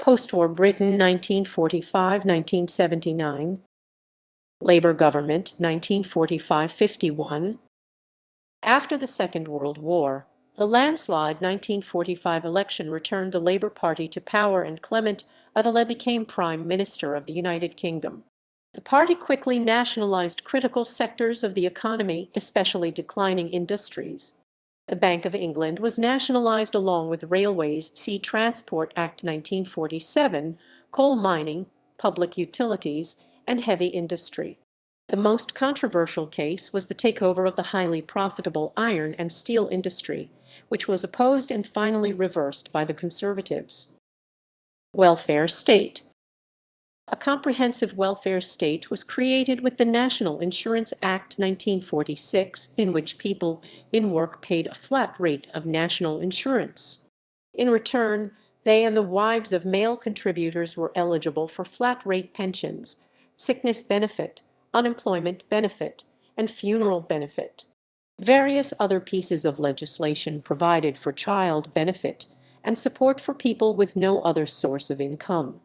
Postwar Britain 1945–1979, Labour government 1945–51. After the Second World War, the landslide 1945 election returned the Labour Party to power and Clement Attlee became Prime Minister of the United Kingdom. The party quickly nationalised critical sectors of the economy, especially declining industries. The Bank of England was nationalised along with railways, see Transport Act 1947, coal mining, public utilities, and heavy industry. The most controversial case was the takeover of the highly profitable iron and steel industry, which was opposed and finally reversed by the Conservatives. Welfare state. A comprehensive welfare state was created with the National Insurance Act 1946, in which people in work paid a flat rate of national insurance. In return, they and the wives of male contributors were eligible for flat-rate pensions, sickness benefit, unemployment benefit, and funeral benefit. Various other pieces of legislation provided for child benefit and support for people with no other source of income.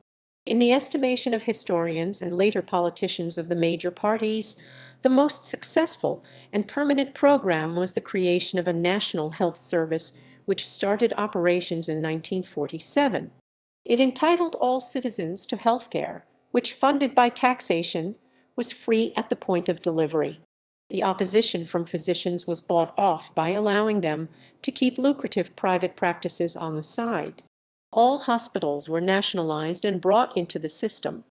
In the estimation of historians and later politicians of the major parties, the most successful and permanent program was the creation of a National Health Service, which started operations in 1947. It entitled all citizens to health care, which, funded by taxation, was free at the point of delivery. The opposition from physicians was bought off by allowing them to keep lucrative private practices on the side. All hospitals were nationalised and brought into the system.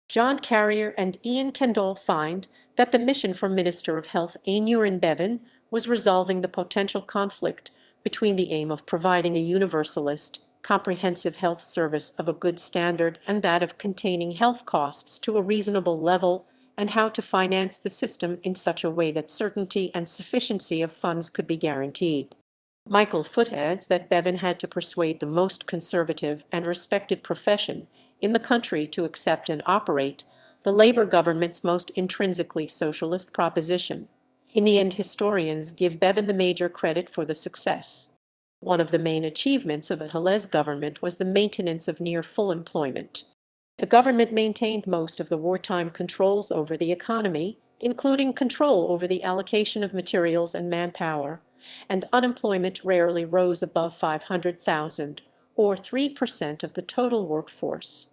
John Carrier and Ian Kendall find that the mission for Minister of Health Aneurin Bevan was resolving the potential conflict between the aim of providing a universalist, comprehensive health service of a good standard and that of containing health costs to a reasonable level, and how to finance the system in such a way that certainty and sufficiency of funds could be guaranteed. Michael Foot adds that Bevan had to persuade the most conservative and respected profession in the country to accept and operate the Labour government's most intrinsically socialist proposition. In the end, historians give Bevan the major credit for the success. One of the main achievements of Attlee's government was the maintenance of near full employment. The government maintained most of the wartime controls over the economy, including control over the allocation of materials and manpower, and unemployment rarely rose above 500,000, or 3% of the total workforce.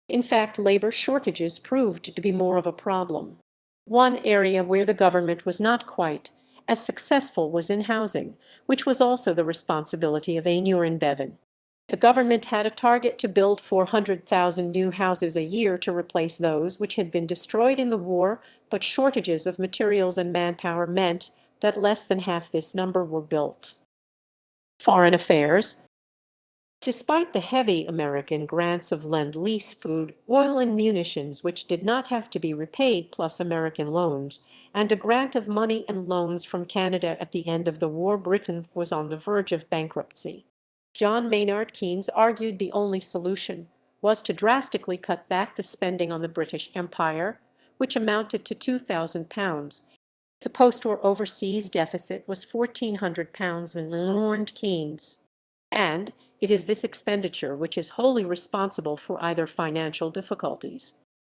In fact, labor shortages proved to be more of a problem. One area where the government was not quite as successful was in housing, which was also the responsibility of Aneurin Bevan. The government had a target to build 400,000 new houses a year to replace those which had been destroyed in the war, but shortages of materials and manpower meant that less than half this number were built. Foreign affairs. Despite the heavy American grants of Lend-Lease food, oil and munitions which did not have to be repaid plus American loans, and a grant of money and loans from Canada at the end of the war, Britain was on the verge of bankruptcy. John Maynard Keynes argued the only solution was to drastically cut back the spending on the British Empire, which amounted to £2,000. The post-war overseas deficit was £1,400, warned Keynes. And it is this expenditure which is wholly responsible for either financial difficulties.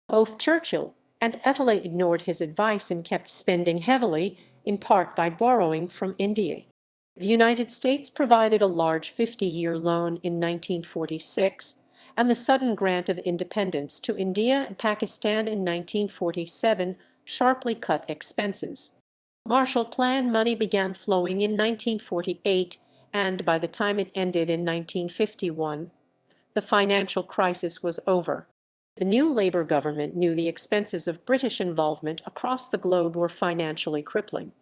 Both Churchill and Attlee ignored his advice and kept spending heavily, in part by borrowing from India. The United States provided a large 50-year loan in 1946, and the sudden grant of independence to India and Pakistan in 1947 sharply cut expenses. Marshall Plan money began flowing in 1948, and by the time it ended in 1951, the financial crisis was over. The new Labour government knew the expenses of British involvement across the globe were financially crippling.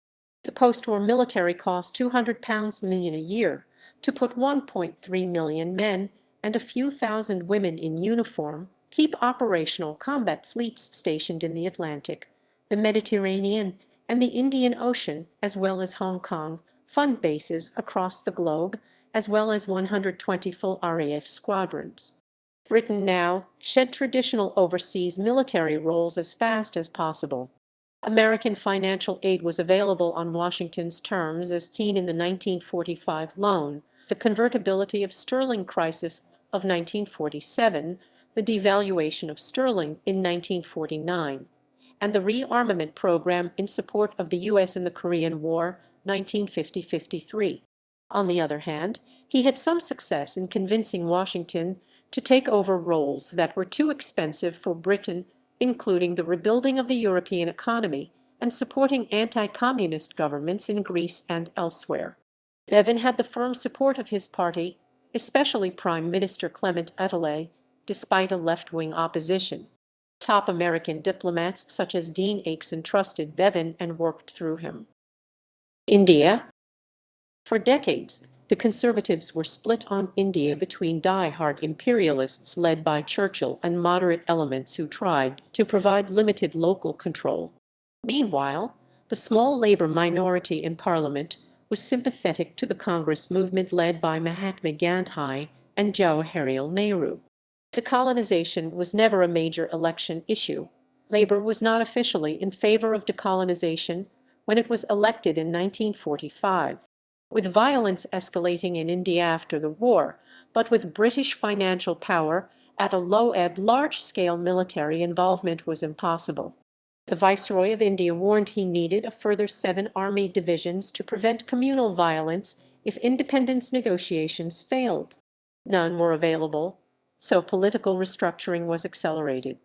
The post-war military cost £200 million a year to put 1.3 million men and a few thousand women in uniform, keep operational combat fleets stationed in the Atlantic, the Mediterranean, and the Indian Ocean, as well as Hong Kong, fund bases across the globe, as well as 120 full RAF squadrons. Britain now shed traditional overseas military roles as fast as possible. American financial aid was available on Washington's terms as seen in the 1945 loan. The convertibility of sterling crisis of 1947, the devaluation of sterling in 1949, and the rearmament program in support of the U.S. in the Korean War, 1950–53. On the other hand, he had some success in convincing Washington to take over roles that were too expensive for Britain, including the rebuilding of the European economy and supporting anti-communist governments in Greece and elsewhere. Bevan had the firm support of his party, especially Prime Minister Clement Attlee, despite a left-wing opposition. Top American diplomats such as Dean Aikson trusted Bevan and worked through him. India. For decades, the Conservatives were split on India between die-hard imperialists led by Churchill and moderate elements who tried to provide limited local control. Meanwhile, the small Labour minority in Parliament was sympathetic to the Congress movement led by Mahatma Gandhi and Jawaharlal Nehru. Decolonization was never a major election issue. Labour was not officially in favour of decolonization when it was elected in 1945. With violence escalating in India after the war, but with British financial power at a low ebb, large-scale military involvement was impossible. The Viceroy of India warned he needed a further 7 army divisions to prevent communal violence if independence negotiations failed. None were available, so political restructuring was accelerated.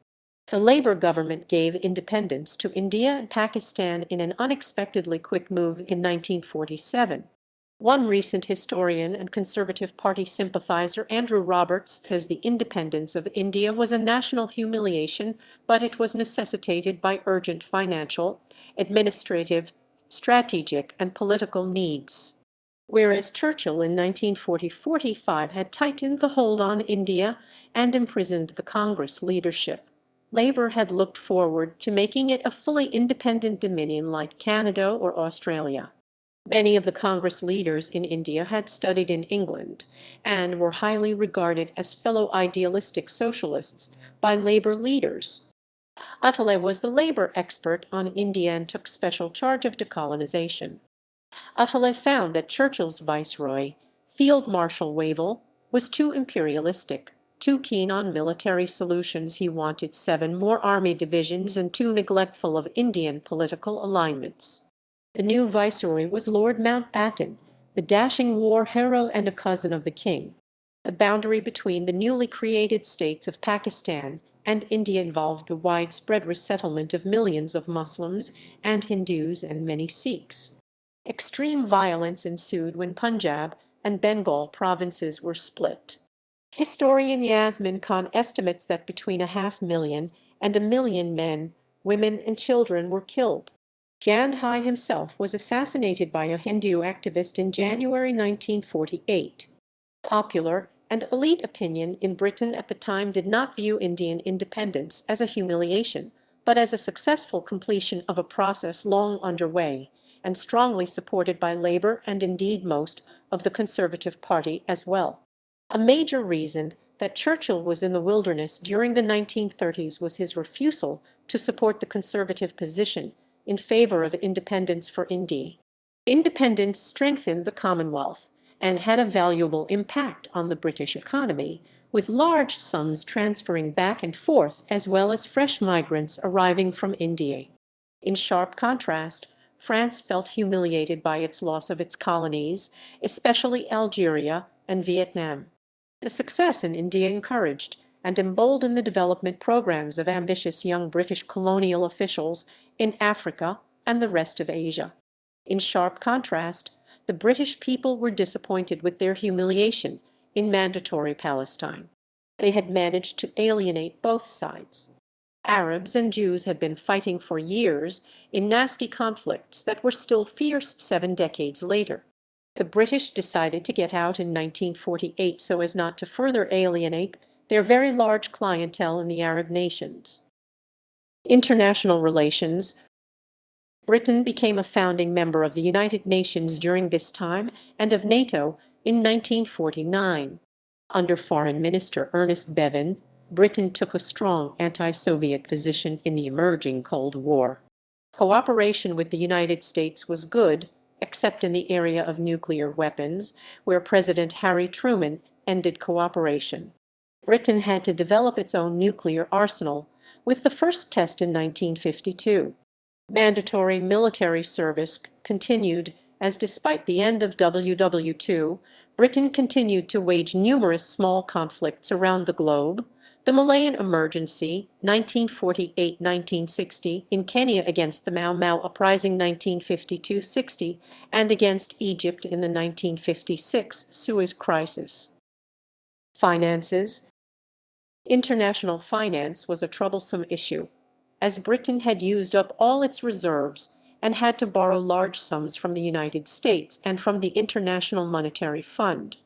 The Labour government gave independence to India and Pakistan in an unexpectedly quick move in 1947. One recent historian and Conservative Party sympathizer, Andrew Roberts, says the independence of India was a national humiliation, but it was necessitated by urgent financial, administrative, strategic, and political needs. Whereas Churchill in 1940–45 had tightened the hold on India and imprisoned the Congress leadership, Labour had looked forward to making it a fully independent dominion like Canada or Australia. Many of the Congress leaders in India had studied in England and were highly regarded as fellow idealistic socialists by Labour leaders. Attlee was the Labour expert on India and took special charge of decolonization. Attlee found that Churchill's viceroy, Field Marshal Wavell, was too imperialistic, too keen on military solutions. He wanted 7 more army divisions and too neglectful of Indian political alignments. The new viceroy was Lord Mountbatten, the dashing war hero and a cousin of the king. The boundary between the newly created states of Pakistan and India involved the widespread resettlement of millions of Muslims and Hindus and many Sikhs. Extreme violence ensued when Punjab and Bengal provinces were split. Historian Yasmin Khan estimates that between 500,000 and 1 million men, women, and children were killed. Gandhi himself was assassinated by a Hindu activist in January 1948. Popular and elite opinion in Britain at the time did not view Indian independence as a humiliation, but as a successful completion of a process long underway, and strongly supported by Labour and indeed most of the Conservative Party as well. A major reason that Churchill was in the wilderness during the 1930s was his refusal to support the Conservative position in favour of independence for India. Independence strengthened the Commonwealth and had a valuable impact on the British economy, with large sums transferring back and forth as well as fresh migrants arriving from India. In sharp contrast, France felt humiliated by its loss of its colonies, especially Algeria and Vietnam. The success in India encouraged and emboldened the development programs of ambitious young British colonial officials in Africa and the rest of Asia. In sharp contrast, the British people were disappointed with their humiliation in Mandatory Palestine. They had managed to alienate both sides. Arabs and Jews had been fighting for years in nasty conflicts that were still fierce 7 decades later. The British decided to get out in 1948 so as not to further alienate their very large clientele in the Arab nations. International relations. Britain became a founding member of the United Nations during this time and of NATO in 1949. Under Foreign Minister Ernest Bevin, Britain took a strong anti-Soviet position in the emerging Cold War. Cooperation with the United States was good, except in the area of nuclear weapons, where President Harry Truman ended cooperation. Britain had to develop its own nuclear arsenal, with the first test in 1952. Mandatory military service continued, as despite the end of WW2, Britain continued to wage numerous small conflicts around the globe: the Malayan Emergency, 1948–1960, in Kenya against the Mau Mau Uprising 1952–60, and against Egypt in the 1956 Suez Crisis. Finances. International finance was a troublesome issue, as Britain had used up all its reserves and had to borrow large sums from the United States and from the International Monetary Fund.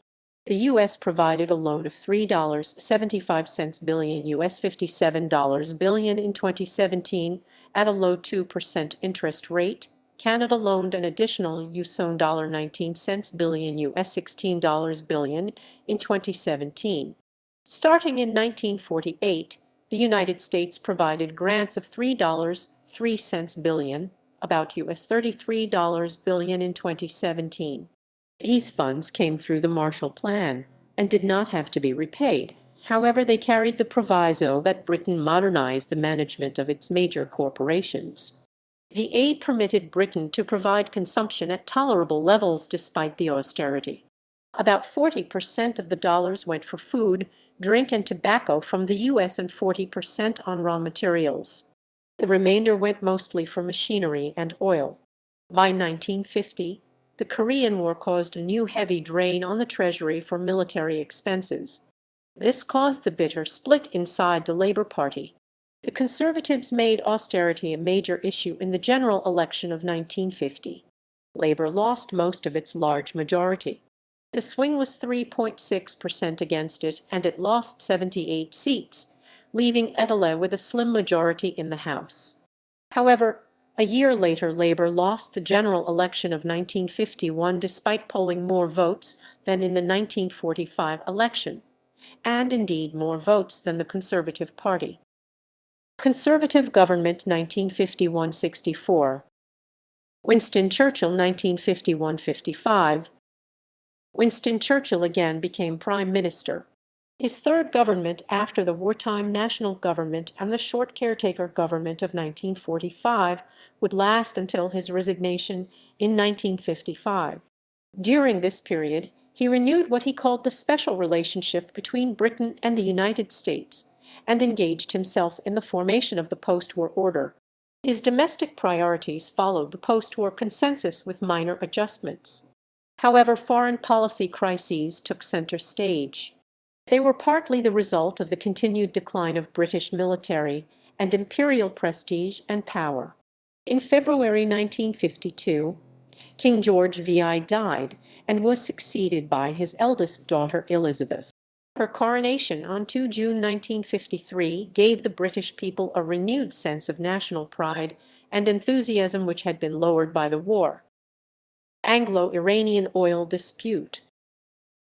The U.S. provided a loan of $3.75 billion US $57 billion in 2017 at a low 2% interest rate. Canada loaned an additional US$19 billion US $16 billion in 2017. Starting in 1948, the United States provided grants of $3.03 billion, about US $33 billion in 2017. These funds came through the Marshall Plan and did not have to be repaid. However, they carried the proviso that Britain modernize the management of its major corporations. The aid permitted Britain to provide consumption at tolerable levels despite the austerity. About 40% of the dollars went for food, drink, and tobacco from the U.S. and 40% on raw materials. The remainder went mostly for machinery and oil. By 1950, the Korean War caused a new heavy drain on the Treasury for military expenses. This caused the bitter split inside the Labour Party. The Conservatives made austerity a major issue in the general election of 1950. Labour lost most of its large majority. The swing was 3.6% against it, and it lost 78 seats, leaving Attlee with a slim majority in the House. However, a year later Labour lost the general election of 1951 despite polling more votes than in the 1945 election, and indeed more votes than the Conservative Party. Conservative government 1951–64. Winston Churchill 1951–55. Winston Churchill again became Prime Minister. His third government after the wartime national government and the short caretaker government of 1945 would last until his resignation in 1955. During this period, he renewed what he called the special relationship between Britain and the United States and engaged himself in the formation of the post-war order. His domestic priorities followed the post-war consensus with minor adjustments. However, foreign policy crises took center stage. They were partly the result of the continued decline of British military and imperial prestige and power. In February 1952, King George VI died and was succeeded by his eldest daughter Elizabeth. Her coronation on 2 June 1953 gave the British people a renewed sense of national pride and enthusiasm which had been lowered by the war. Anglo-Iranian Oil Dispute.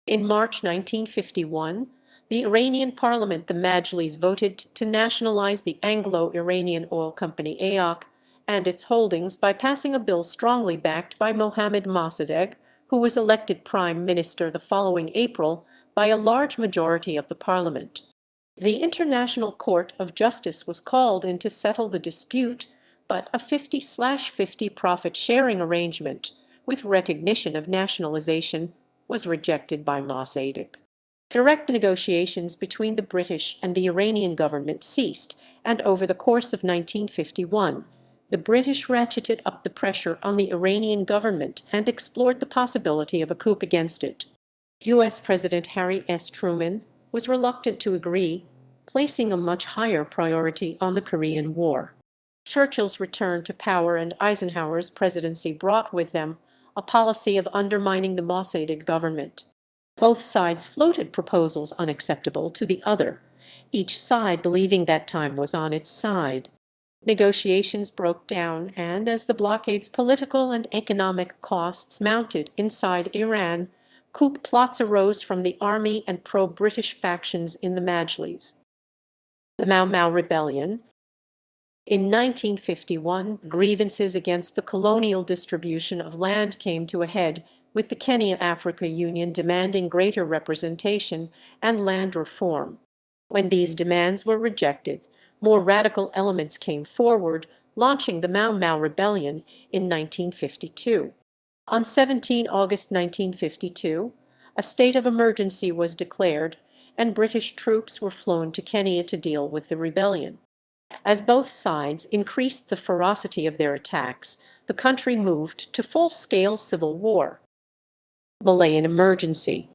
In March 1951, the Iranian parliament, the Majlis, voted to nationalize the Anglo-Iranian Oil Company (AOC) and its holdings by passing a bill strongly backed by Mohammad Mossadegh, who was elected prime minister the following April by a large majority of the parliament. The International Court of Justice was called in to settle the dispute, but a 50/50 profit-sharing arrangement with recognition of nationalisation was rejected by Mossadegh. Direct negotiations between the British and the Iranian government ceased, and over the course of 1951, the British ratcheted up the pressure on the Iranian government and explored the possibility of a coup against it. U.S. President Harry S. Truman was reluctant to agree, placing a much higher priority on the Korean War. Churchill's return to power and Eisenhower's presidency brought with them a policy of undermining the Mossadegh government. Both sides floated proposals unacceptable to the other, each side believing that time was on its side. Negotiations broke down, and as the blockade's political and economic costs mounted inside Iran, coup plots arose from the army and pro-British factions in the Majlis. The Mau Mau Rebellion. In 1951, grievances against the colonial distribution of land came to a head, with the Kenya-Africa Union demanding greater representation and land reform. When these demands were rejected, more radical elements came forward, launching the Mau Mau Rebellion in 1952. On 17 August 1952, a state of emergency was declared, and British troops were flown to Kenya to deal with the rebellion. As both sides increased the ferocity of their attacks, the country moved to full-scale civil war. Malayan Emergency.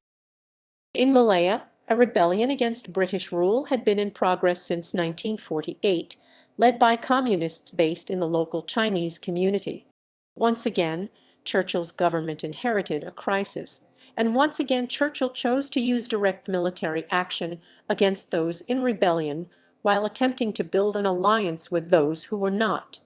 In Malaya, a rebellion against British rule had been in progress since 1948, led by communists based in the local Chinese community. Once again, Churchill's government inherited a crisis, and once again Churchill chose to use direct military action against those in rebellion while attempting to build an alliance with those who were not.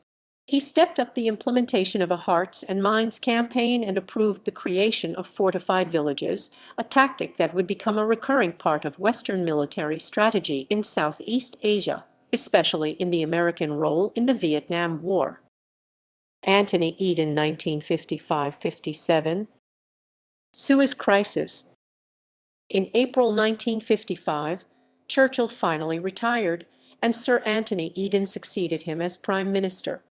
He stepped up the implementation of a hearts and minds campaign and approved the creation of fortified villages, a tactic that would become a recurring part of Western military strategy in Southeast Asia, especially in the American role in the Vietnam War. Anthony Eden, 1955–57. Suez Crisis. In April 1955, Churchill finally retired, and Sir Anthony Eden succeeded him as Prime Minister.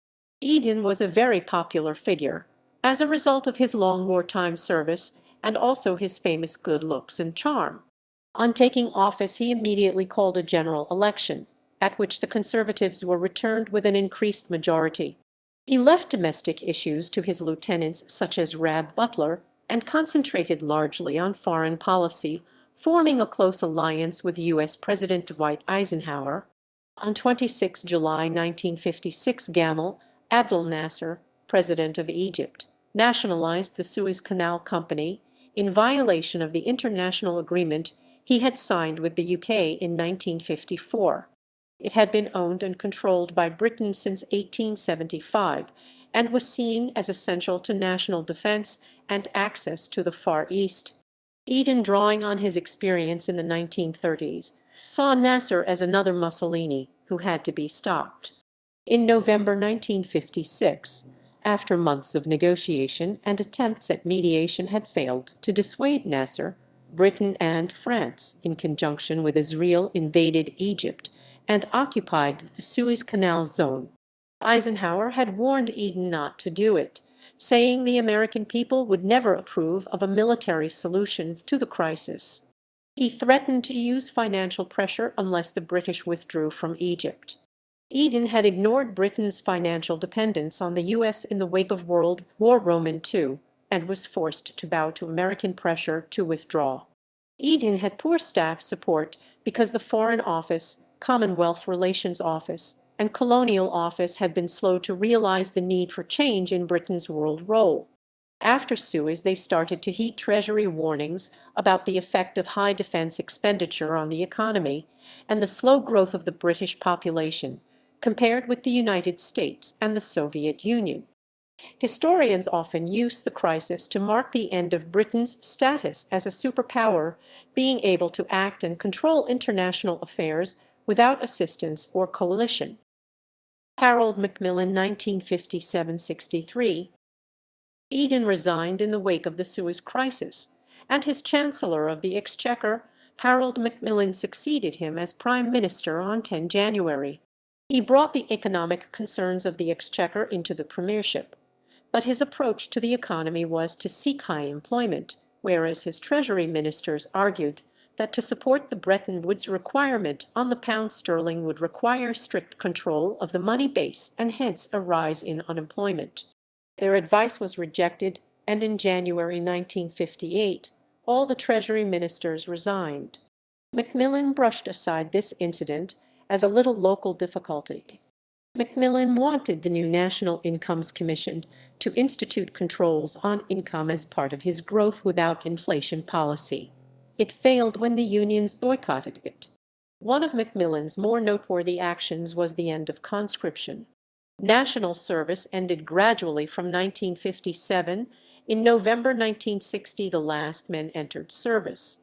Eden was a very popular figure, as a result of his long wartime service and also his famous good looks and charm. On taking office, he immediately called a general election, at which the Conservatives were returned with an increased majority. He left domestic issues to his lieutenants such as Rab Butler and concentrated largely on foreign policy, forming a close alliance with U.S. President Dwight Eisenhower. On 26 July 1956, Gamal Abdel Nasser, president of Egypt, nationalized the Suez Canal Company in violation of the international agreement he had signed with the UK in 1954. It had been owned and controlled by Britain since 1875 and was seen as essential to national defense and access to the Far East. Eden, drawing on his experience in the 1930s, saw Nasser as another Mussolini who had to be stopped. In November 1956, after months of negotiation and attempts at mediation had failed to dissuade Nasser, Britain and France, in conjunction with Israel, invaded Egypt and occupied the Suez Canal zone. Eisenhower had warned Eden not to do it, saying the American people would never approve of a military solution to the crisis. He threatened to use financial pressure unless the British withdrew from Egypt. Eden had ignored Britain's financial dependence on the U.S. in the wake of World War II and was forced to bow to American pressure to withdraw. Eden had poor staff support because the Foreign Office, Commonwealth Relations Office, and Colonial Office had been slow to realize the need for change in Britain's world role. After Suez, they started to heed Treasury warnings about the effect of high defense expenditure on the economy and the slow growth of the British population, compared with the United States and the Soviet Union. Historians often use the crisis to mark the end of Britain's status as a superpower, being able to act and control international affairs without assistance or coalition. Harold Macmillan, 1957–63. Eden resigned in the wake of the Suez Crisis, and his Chancellor of the Exchequer, Harold Macmillan, succeeded him as Prime Minister on 10 January. He brought the economic concerns of the Exchequer into the Premiership, but his approach to the economy was to seek high employment, whereas his Treasury ministers argued that to support the Bretton Woods requirement on the pound sterling would require strict control of the money base and hence a rise in unemployment. Their advice was rejected, and in January 1958, all the Treasury ministers resigned. Macmillan brushed aside this incident as a little local difficulty. Macmillan wanted the new National Incomes Commission to institute controls on income as part of his growth without inflation policy. It failed when the unions boycotted it. One of Macmillan's more noteworthy actions was the end of conscription. National service ended gradually from 1957. In November 1960, the last men entered service.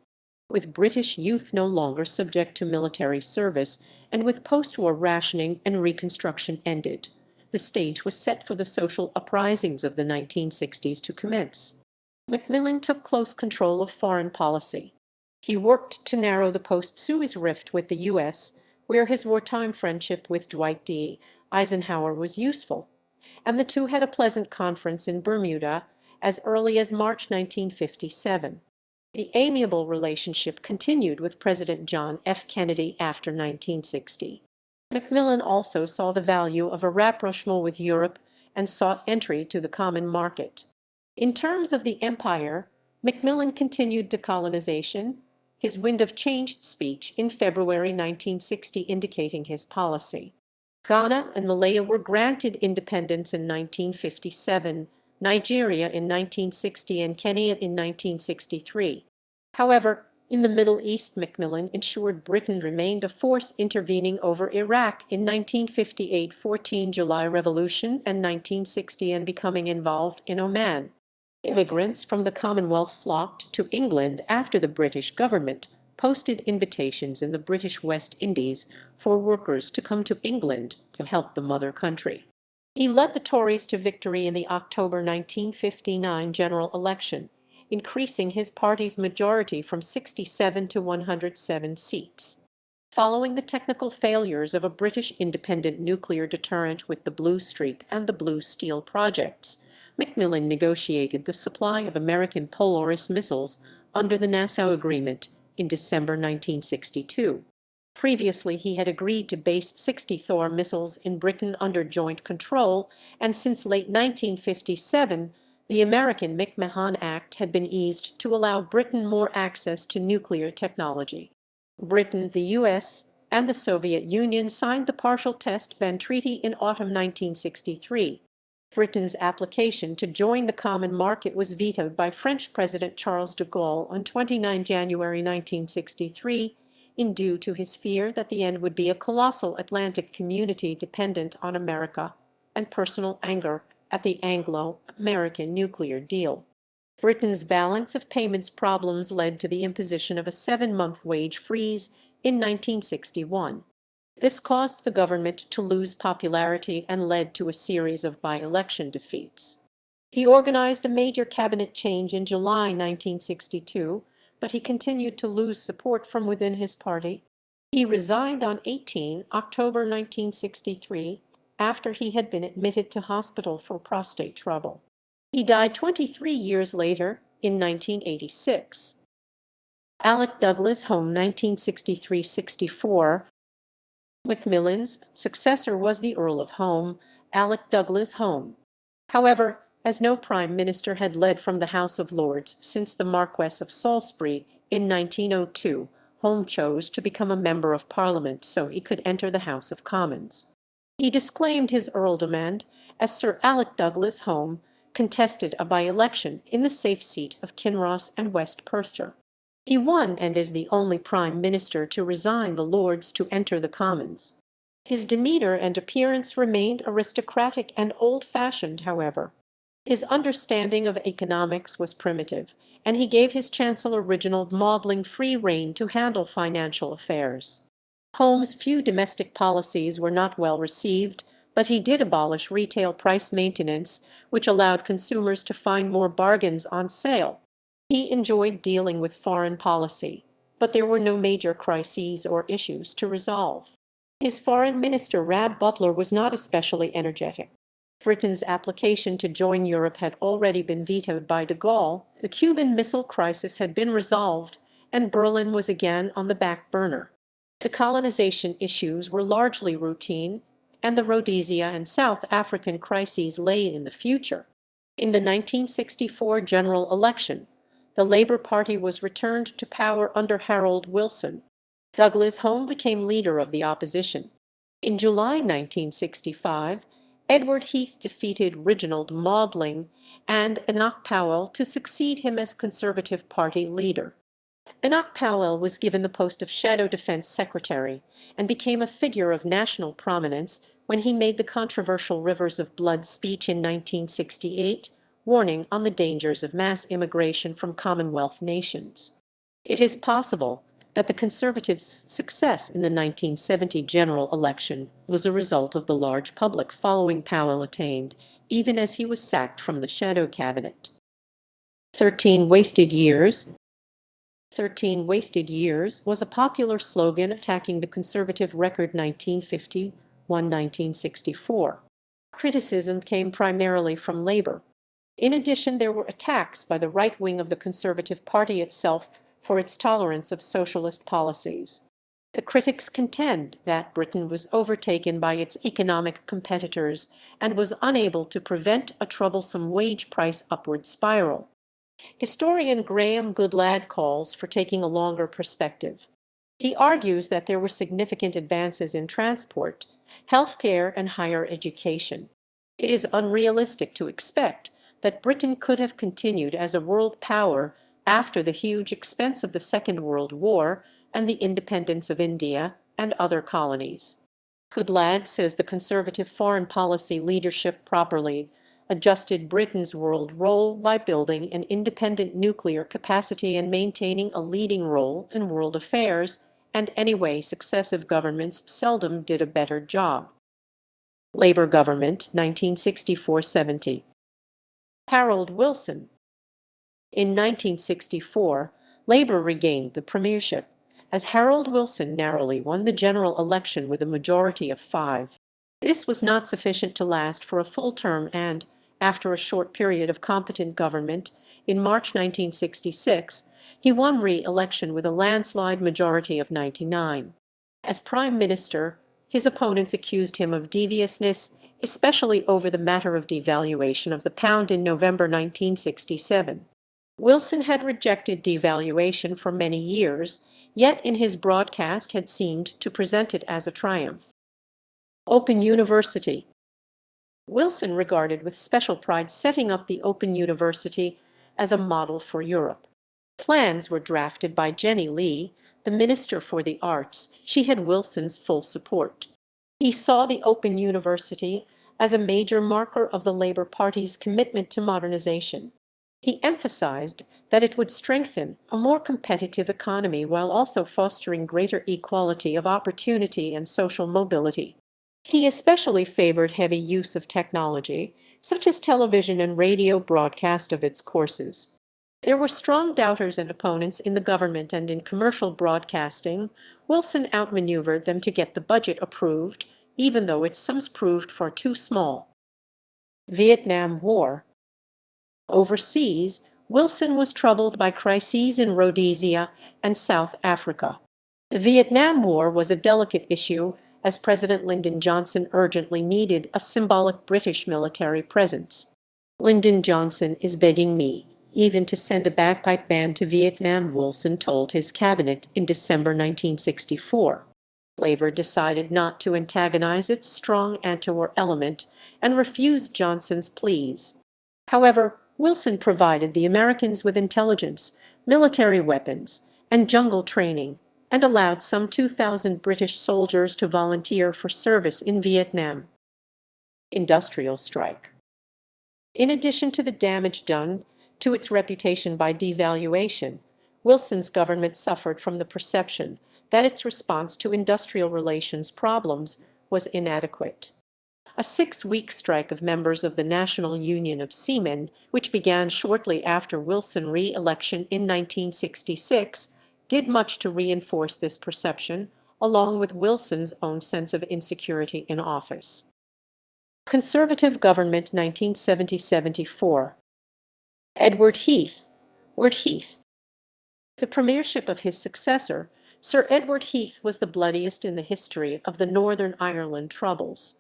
With British youth no longer subject to military service, and with post-war rationing and Reconstruction ended, the stage was set for the social uprisings of the 1960s to commence. Macmillan took close control of foreign policy. He worked to narrow the post-Suez rift with the U.S., where his wartime friendship with Dwight D. Eisenhower was useful, and the two had a pleasant conference in Bermuda as early as March 1957. The amiable relationship continued with President John F. Kennedy after 1960. Macmillan also saw the value of a rapprochement with Europe and sought entry to the common market. In terms of the empire, Macmillan continued decolonization, his wind of change speech in February 1960 indicating his policy. Ghana and Malaya were granted independence in 1957, Nigeria in 1960, and Kenya in 1963. However, in the Middle East, Macmillan ensured Britain remained a force intervening over Iraq in 1958, 14 July Revolution, and 1960, and becoming involved in Oman. Immigrants from the Commonwealth flocked to England after the British government posted invitations in the British West Indies for workers to come to England to help the mother country. He led the Tories to victory in the October 1959 general election, increasing his party's majority from 67 to 107 seats. Following the technical failures of a British independent nuclear deterrent with the Blue Streak and the Blue Steel projects, Macmillan negotiated the supply of American Polaris missiles under the Nassau Agreement in December 1962. Previously, he had agreed to base 60 Thor missiles in Britain under joint control, and since late 1957, the American McMahon Act had been eased to allow Britain more access to nuclear technology. Britain, the U.S., and the Soviet Union signed the Partial Test Ban Treaty in autumn 1963. Britain's application to join the common market was vetoed by French President Charles de Gaulle on 29 January 1963, in due to his fear that the end would be a colossal Atlantic community dependent on America, and personal anger at the Anglo-American nuclear deal. Britain's balance of payments problems led to the imposition of a 7-month wage freeze in 1961. This caused the government to lose popularity and led to a series of by-election defeats. He organized a major cabinet change in July 1962, but he continued to lose support from within his party. He resigned on 18 October 1963 after he had been admitted to hospital for prostate trouble. He died 23 years later in 1986. Alec Douglas-Home, 1963-64. Macmillan's successor was the Earl of Home, Alec Douglas-Home. However, as no prime minister had led from the House of Lords since the Marquess of Salisbury in 1902, Home chose to become a member of Parliament so he could enter the House of Commons. He disclaimed his earldom and, as Sir Alec Douglas-Home, contested a by-election in the safe seat of Kinross and West Perthshire. He won and is the only prime minister to resign the Lords to enter the Commons. His demeanour and appearance remained aristocratic and old-fashioned, however. His understanding of economics was primitive, and he gave his chancellor Reginald Maudling free rein to handle financial affairs. Home's few domestic policies were not well received, but he did abolish retail price maintenance, which allowed consumers to find more bargains on sale. He enjoyed dealing with foreign policy, but there were no major crises or issues to resolve. His foreign minister Rab Butler was not especially energetic. Britain's application to join Europe had already been vetoed by de Gaulle, the Cuban Missile Crisis had been resolved, and Berlin was again on the back burner. Decolonization issues were largely routine, and the Rhodesia and South African crises lay in the future. In the 1964 general election, the Labour Party was returned to power under Harold Wilson. Douglas-Home became leader of the opposition. In July 1965, Edward Heath defeated Reginald Maudling and Enoch Powell to succeed him as Conservative Party leader. Enoch Powell was given the post of Shadow Defense Secretary and became a figure of national prominence when he made the controversial Rivers of Blood speech in 1968, warning on the dangers of mass immigration from Commonwealth nations. It is possible that the Conservatives' success in the 1970 general election was a result of the large public following Powell attained, even as he was sacked from the shadow cabinet. 13 wasted years. 13 wasted years was a popular slogan attacking the conservative record 1950–1964. Criticism came primarily from Labour. In addition, there were attacks by the right wing of the Conservative Party itself for its tolerance of socialist policies. The critics contend that Britain was overtaken by its economic competitors and was unable to prevent a troublesome wage-price upward spiral. Historian Graham Goodlad calls for taking a longer perspective. He argues that there were significant advances in transport, healthcare, and higher education. It is unrealistic to expect that Britain could have continued as a world power after the huge expense of the Second World War and the independence of India and other colonies. Goodlad says the conservative foreign policy leadership properly adjusted Britain's world role by building an independent nuclear capacity and maintaining a leading role in world affairs, and anyway successive governments seldom did a better job. Labour government, 1964–70. Harold Wilson. In 1964, Labour regained the premiership, as Harold Wilson narrowly won the general election with a majority of 5. This was not sufficient to last for a full term and, after a short period of competent government, in March 1966, he won re-election with a landslide majority of 99. As Prime Minister, his opponents accused him of deviousness, especially over the matter of devaluation of the pound in November 1967. Wilson had rejected devaluation for many years, yet in his broadcast had seemed to present it as a triumph. Open University. Wilson regarded with special pride setting up the Open University as a model for Europe. Plans were drafted by Jenny Lee, the Minister for the Arts. She had Wilson's full support. He saw the Open University as a major marker of the Labour Party's commitment to modernization. He emphasized that it would strengthen a more competitive economy while also fostering greater equality of opportunity and social mobility. He especially favored heavy use of technology, such as television and radio broadcast of its courses. There were strong doubters and opponents in the government and in commercial broadcasting. Wilson outmaneuvered them to get the budget approved, even though its sums proved far too small. Vietnam War. Overseas, Wilson was troubled by crises in Rhodesia and South Africa. The Vietnam War was a delicate issue, as President Lyndon Johnson urgently needed a symbolic British military presence. "Lyndon Johnson is begging me even to send a bagpipe band to Vietnam," Wilson told his cabinet in December 1964. Labour decided not to antagonize its strong anti-war element and refused Johnson's pleas. However, Wilson provided the Americans with intelligence, military weapons, and jungle training, and allowed some 2,000 British soldiers to volunteer for service in Vietnam. Industrial strike. In addition to the damage done to its reputation by devaluation, Wilson's government suffered from the perception that its response to industrial relations problems was inadequate. A 6-week strike of members of the National Union of Seamen, which began shortly after Wilson's re-election in 1966, did much to reinforce this perception, along with Wilson's own sense of insecurity in office. Conservative government 1970–74. Edward Heath. Heath. The premiership of his successor, Sir Edward Heath, was the bloodiest in the history of the Northern Ireland Troubles.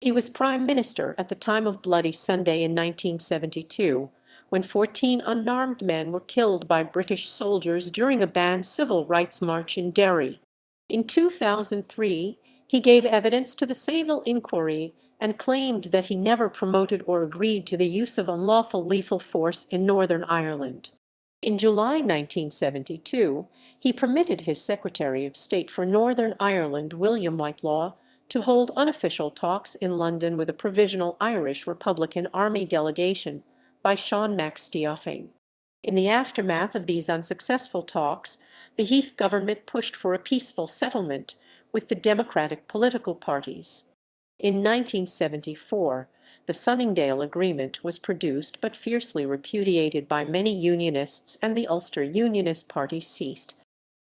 He was Prime Minister at the time of Bloody Sunday in 1972, when 14 unarmed men were killed by British soldiers during a banned civil rights march in Derry. In 2003, he gave evidence to the Saville inquiry and claimed that he never promoted or agreed to the use of unlawful lethal force in Northern Ireland. In July 1972, he permitted his Secretary of State for Northern Ireland, William Whitelaw, to hold unofficial talks in London with a provisional Irish Republican Army delegation by Sean McSteofing. In the aftermath of these unsuccessful talks, the Heath government pushed for a peaceful settlement with the democratic political parties. In 1974, The Sunningdale Agreement was produced but fiercely repudiated by many Unionists, and the Ulster Unionist Party ceased.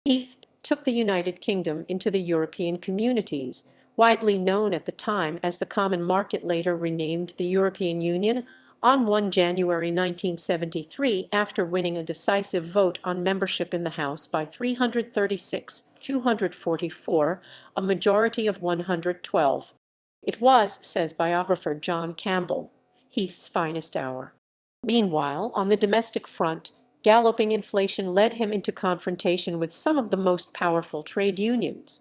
Heath took the United Kingdom into the European Communities, widely known at the time as the Common Market, later renamed the European Union, on 1 January 1973 after winning a decisive vote on membership in the House by 336-244, a majority of 112. It was, says biographer John Campbell, Heath's finest hour. Meanwhile, on the domestic front, galloping inflation led him into confrontation with some of the most powerful trade unions.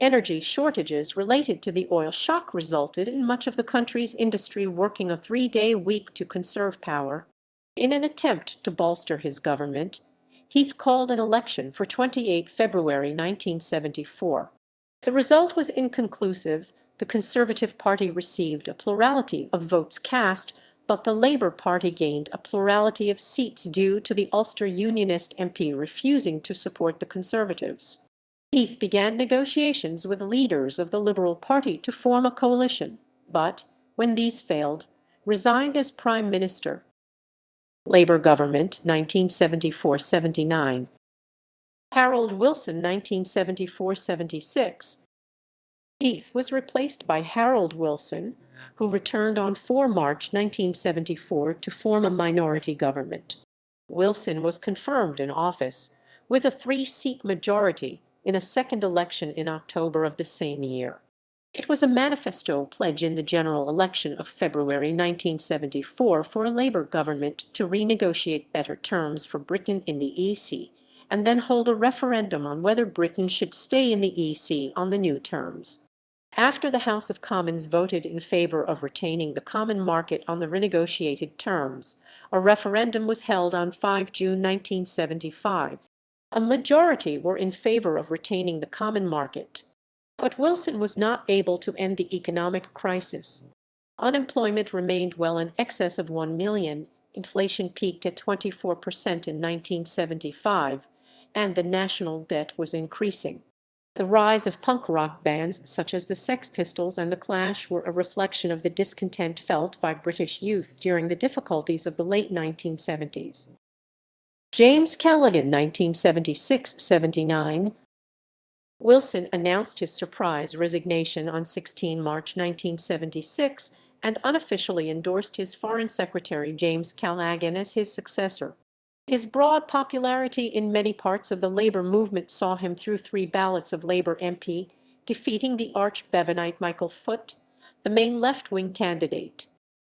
Energy shortages related to the oil shock resulted in much of the country's industry working a 3-day week to conserve power. In an attempt to bolster his government, Heath called an election for 28 February 1974. The result was inconclusive. The Conservative Party received a plurality of votes cast, but the Labour Party gained a plurality of seats due to the Ulster Unionist MP refusing to support the Conservatives. Heath began negotiations with leaders of the Liberal Party to form a coalition, but, when these failed, resigned as Prime Minister. Labour government, 1974-79. Harold Wilson, 1974-76. Heath was replaced by Harold Wilson, who returned on 4 March 1974 to form a minority government. Wilson was confirmed in office, with a 3-seat majority, in a second election in October of the same year. It was a manifesto pledge in the general election of February 1974 for a Labour government to renegotiate better terms for Britain in the EC, and then hold a referendum on whether Britain should stay in the EC on the new terms. After the House of Commons voted in favour of retaining the common market on the renegotiated terms, a referendum was held on 5 June 1975. A majority were in favour of retaining the common market. But Wilson was not able to end the economic crisis. Unemployment remained well in excess of 1 million, inflation peaked at 24% in 1975, and the national debt was increasing. The rise of punk rock bands such as the Sex Pistols and the Clash were a reflection of the discontent felt by British youth during the difficulties of the late 1970s. James Callaghan, 1976-79. Wilson announced his surprise resignation on 16 March 1976 and unofficially endorsed his Foreign Secretary James Callaghan as his successor. His broad popularity in many parts of the Labour movement saw him through 3 ballots of Labour MP, defeating the arch-Bevanite Michael Foot, the main left-wing candidate.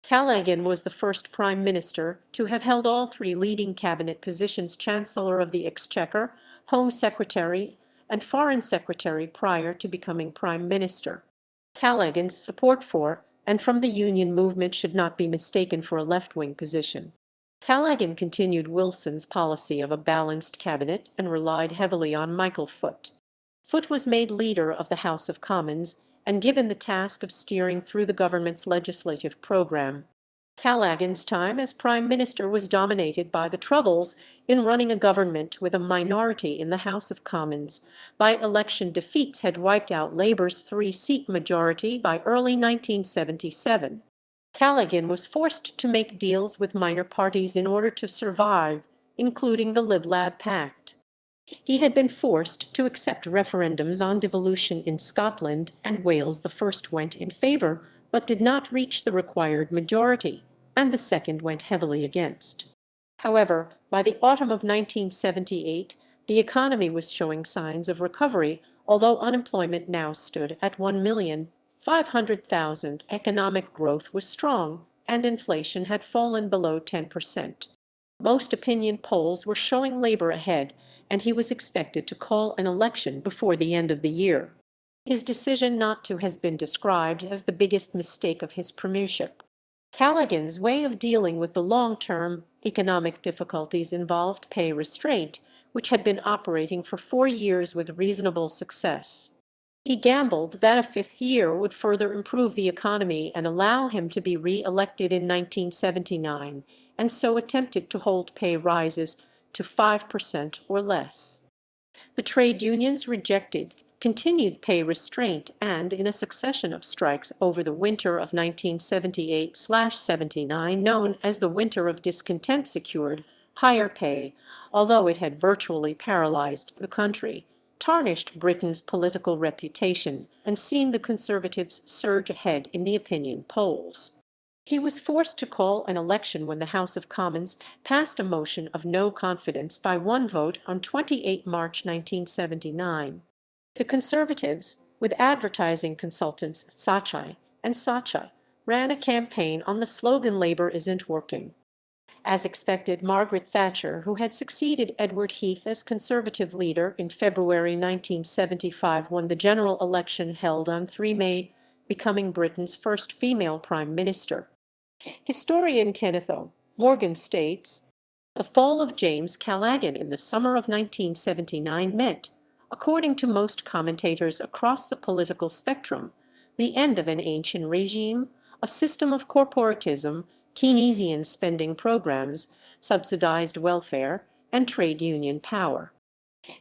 Callaghan was the first Prime Minister to have held all 3 leading cabinet positions: Chancellor of the Exchequer, Home Secretary, and Foreign Secretary prior to becoming Prime Minister. Callaghan's support for and from the union movement should not be mistaken for a left-wing position. Callaghan continued Wilson's policy of a balanced cabinet and relied heavily on Michael Foot. Foot was made leader of the House of Commons and given the task of steering through the government's legislative program. Callaghan's time as Prime Minister was dominated by the troubles in running a government with a minority in the House of Commons. By-election defeats had wiped out Labour's 3-seat majority by early 1977. Callaghan was forced to make deals with minor parties in order to survive, including the Lib-Lab Pact. He had been forced to accept referendums on devolution in Scotland and Wales. The first went in favour, but did not reach the required majority, and the second went heavily against. However, by the autumn of 1978, the economy was showing signs of recovery, although unemployment now stood at 1,500,000. Economic growth was strong, and inflation had fallen below 10%. Most opinion polls were showing Labour ahead, and he was expected to call an election before the end of the year. His decision not to has been described as the biggest mistake of his premiership. Callaghan's way of dealing with the long-term economic difficulties involved pay restraint, which had been operating for 4 years with reasonable success. He gambled that a 5th year would further improve the economy and allow him to be re-elected in 1979, and so attempted to hold pay rises to 5% or less. The trade unions rejected continued pay restraint, and in a succession of strikes over the winter of 1978/79, known as the Winter of Discontent, secured higher pay, although it had virtually paralyzed the country, tarnished Britain's political reputation, and seen the Conservatives surge ahead in the opinion polls. He was forced to call an election when the House of Commons passed a motion of no confidence by one vote on 28 March 1979. The Conservatives, with advertising consultants Saatchi and Saatchi, ran a campaign on the slogan "Labour isn't working." As expected, Margaret Thatcher, who had succeeded Edward Heath as Conservative leader in February 1975, won the general election held on 3 May, becoming Britain's first female prime minister. Historian Kenneth O. Morgan states, "The fall of James Callaghan in the summer of 1979 meant, according to most commentators across the political spectrum, the end of an ancient regime, a system of corporatism, Keynesian spending programs, subsidized welfare, and trade union power."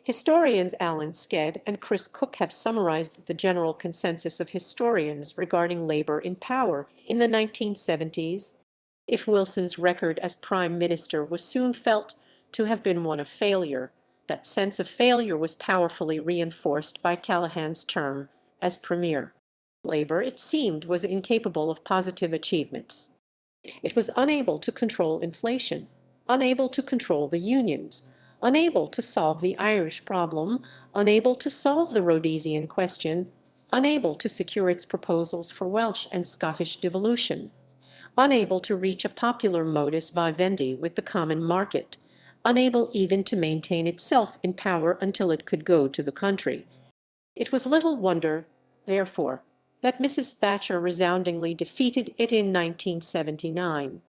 Historians Alan Sked and Chris Cook have summarized the general consensus of historians regarding labor in power in the 1970s. If Wilson's record as prime minister was soon felt to have been one of failure, that sense of failure was powerfully reinforced by Callaghan's term as premier. Labour, it seemed, was incapable of positive achievements. It was unable to control inflation, unable to control the unions, unable to solve the Irish problem, unable to solve the Rhodesian question, unable to secure its proposals for Welsh and Scottish devolution, unable to reach a popular modus vivendi with the common market, unable even to maintain itself in power until it could go to the country. It was little wonder, therefore, that Mrs. Thatcher resoundingly defeated it in 1979.